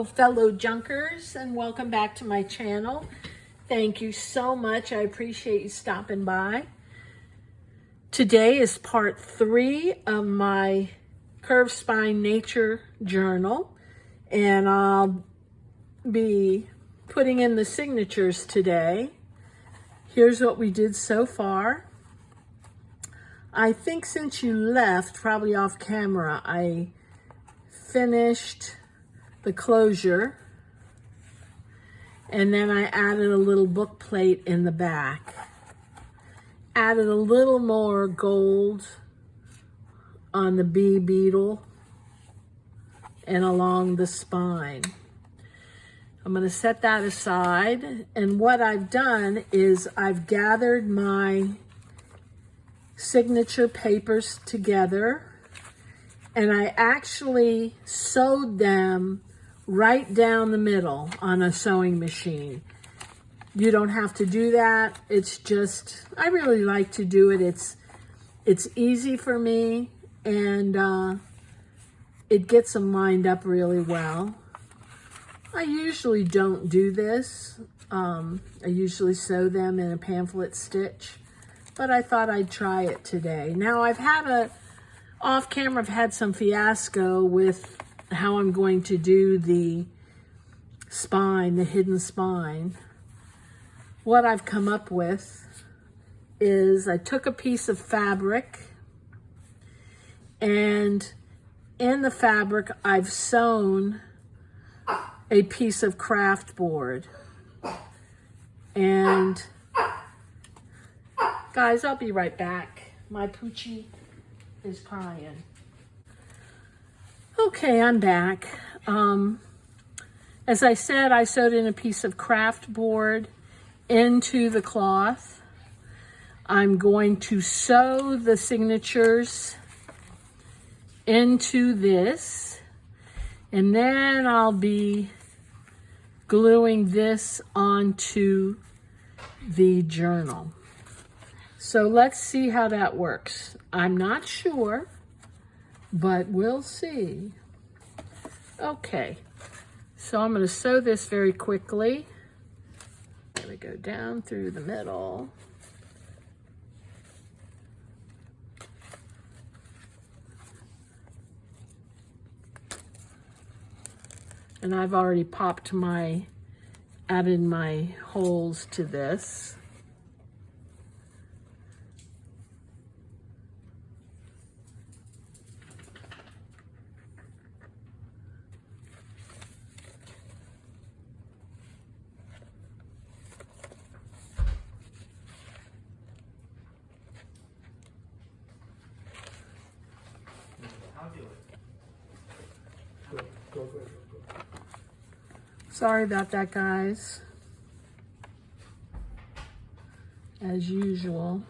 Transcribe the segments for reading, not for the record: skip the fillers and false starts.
Hello, fellow junkers, and welcome back to my channel. Thank you so much. I appreciate you stopping by. Today is part 3 of my Curved Spine Nature Journal, and I'll be putting in the signatures today. Here's what we did so far. I think since you left, probably off camera, I finished the closure, and then I added a little book plate in the back. Added a little more gold on the bee beetle and along the spine. I'm going to set that aside, and what I've done is I've gathered my signature papers together, and I actually sewed them right down the middle on a sewing machine. You don't have to do that. It's just, I really like to do it. It's easy for me, and it gets them lined up really well. I usually don't do this. I usually sew them in a pamphlet stitch, but I thought I'd try it today. Now off camera, I've had some fiasco with how I'm going to do the spine, the hidden spine. What I've come up with is I took a piece of fabric, and in the fabric I've sewn a piece of craft board. And guys, I'll be right back. My Poochie is crying. Okay, I'm back. As I said, I sewed in a piece of craft board into the cloth. I'm going to sew the signatures into this, and then I'll be gluing this onto the journal. So let's see how that works. I'm not sure, but we'll see. Okay, so I'm going to sew this very quickly. I'm going to go down through the middle. And I've already added my holes to this. Sorry about that, guys. As usual.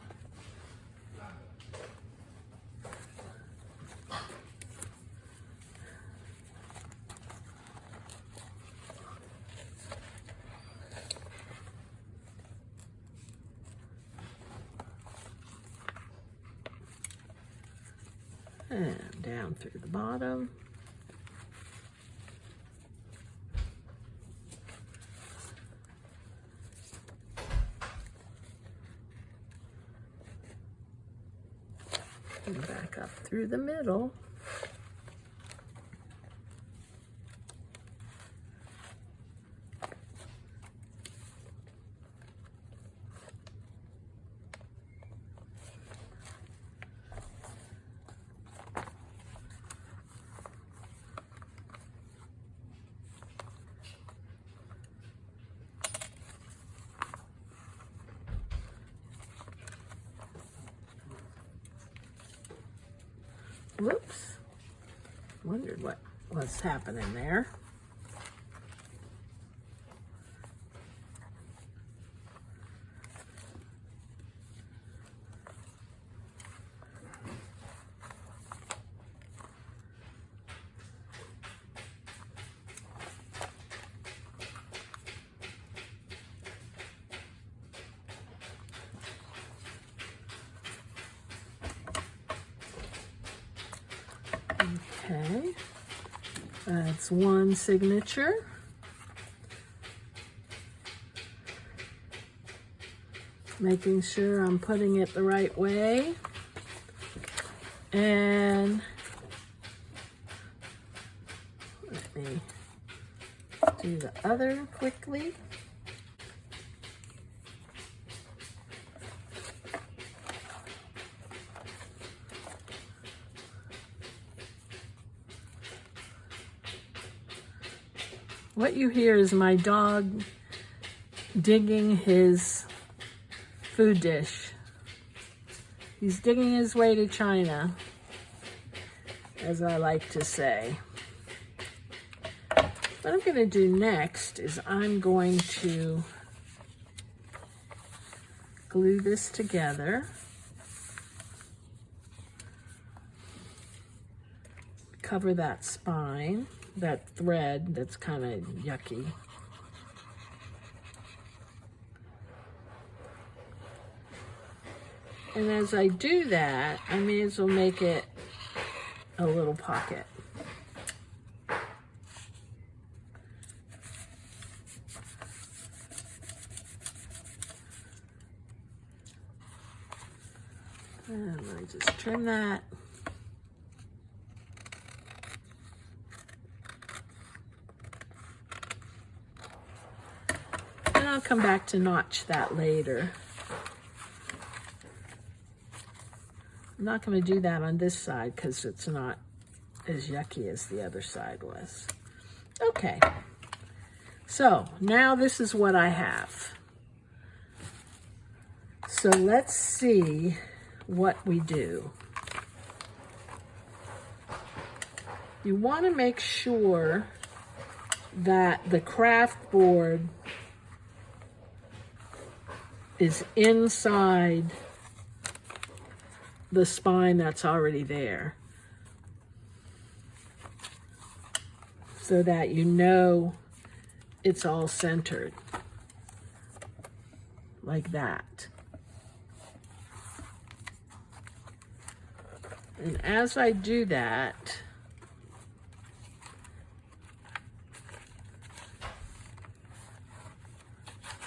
And down through the bottom. And back up through the middle. Whoops. Wondered what was happening there. Okay. That's one signature. Making sure I'm putting it the right way. And let me do the other quickly. What you hear is my dog digging his food dish. He's digging his way to China, as I like to say. What I'm going to do next is I'm going to glue this together. Cover that spine, that thread that's kind of yucky. And as I do that, I may as well make it a little pocket. And I just trim that. And I'll come back to notch that later. I'm not going to do that on this side because it's not as yucky as the other side was. Okay, so now this is what I have. So let's see what we do. You want to make sure that the craft board is inside the spine that's already there, so that you know it's all centered like that. And as I do that,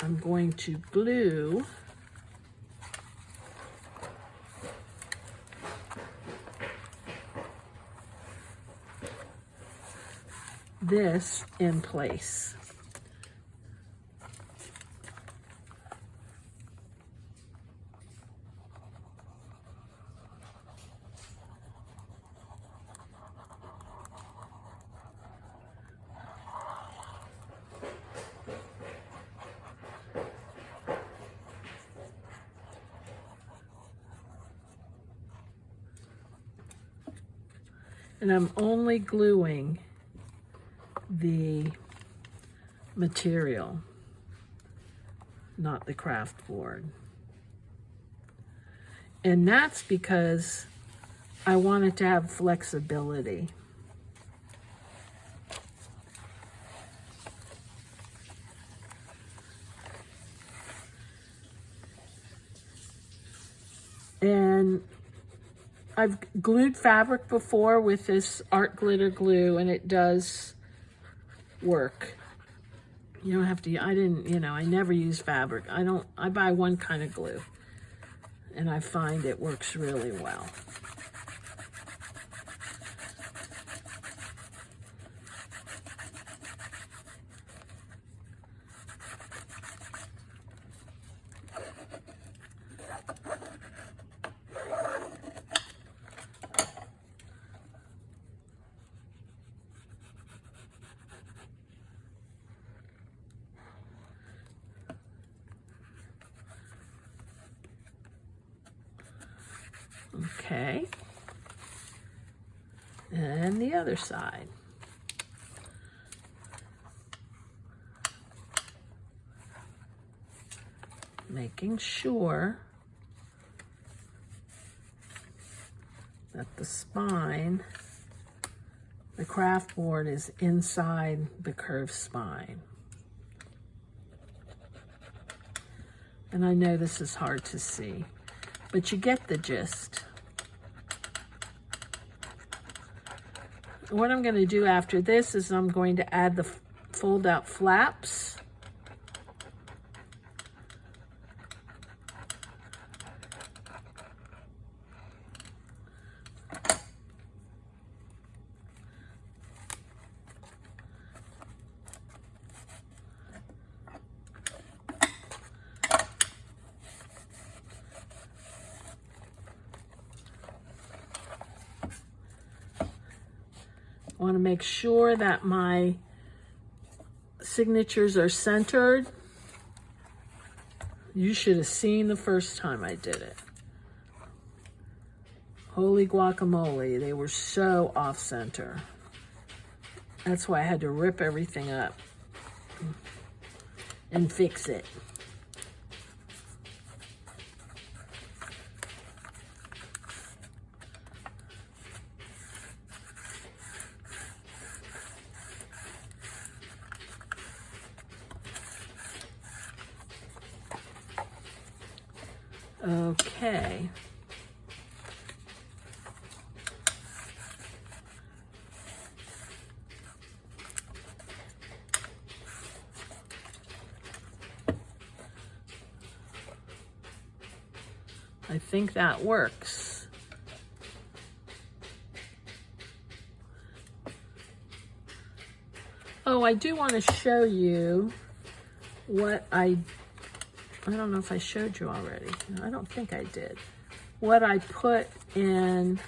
I'm going to glue this in place. And I'm only gluing the material, not the craft board. And that's because I want it to have flexibility. And I've glued fabric before with this art glitter glue, and it does work. You don't have to, I never use fabric. I buy one kind of glue, and I find it works really well. Okay, and the other side. Making sure that the spine, the craft board, is inside the curved spine. And I know this is hard to see, but you get the gist. what I'm going to do after this is I'm going to add the fold out flaps. I want to make sure that my signatures are centered. You should have seen the first time I did it. Holy guacamole, they were so off center. That's why I had to rip everything up and fix it. Okay. I think that works. Oh, I do want to show you what I don't know if I showed you already. I don't think I did. What I put in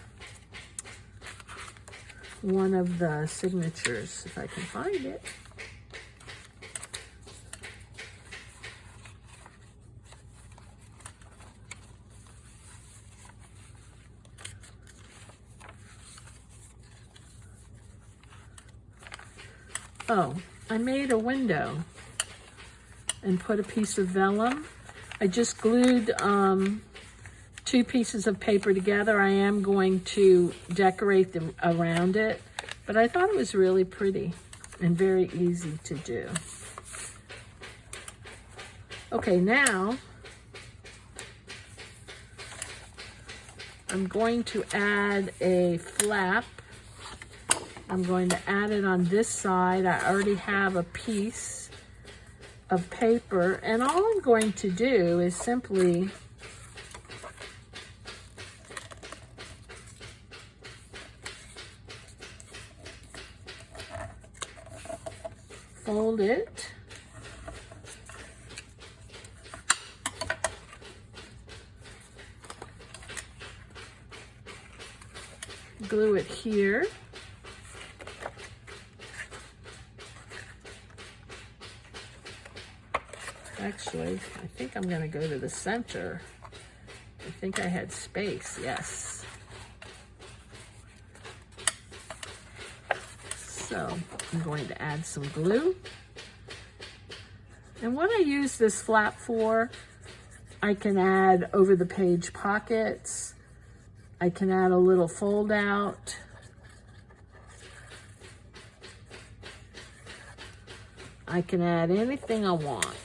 one of the signatures, if I can find it. Oh, I made a window and put a piece of vellum. I just glued 2 pieces of paper together. I am going to decorate them around it, but I thought it was really pretty and very easy to do. Okay, now I'm going to add a flap. I'm going to add it on this side. I already have a piece of paper, and all I'm going to do is simply fold it, glue it here, actually, I think I'm going to go to the center. I think I had space, yes. So I'm going to add some glue. And what I use this flap for, I can add over the page pockets. I can add a little fold out. I can add anything I want.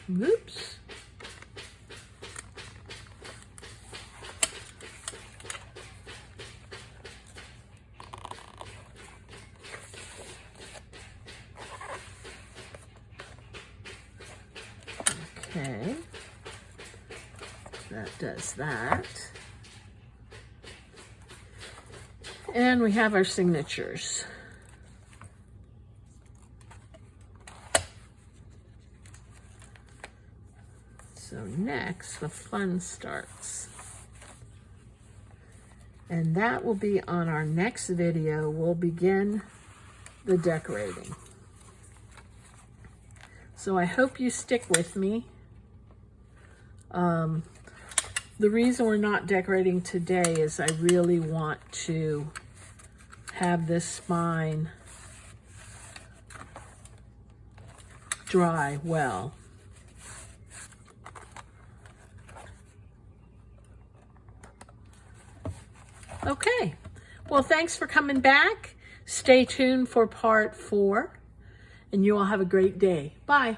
Oops. Okay. That does that. And we have our signatures. So next, the fun starts. And that will be on our next video. We'll begin the decorating. So I hope you stick with me. The reason we're not decorating today is I really want to have this spine dry well. Okay. Well, thanks for coming back. Stay tuned for part 4, and you all have a great day. Bye.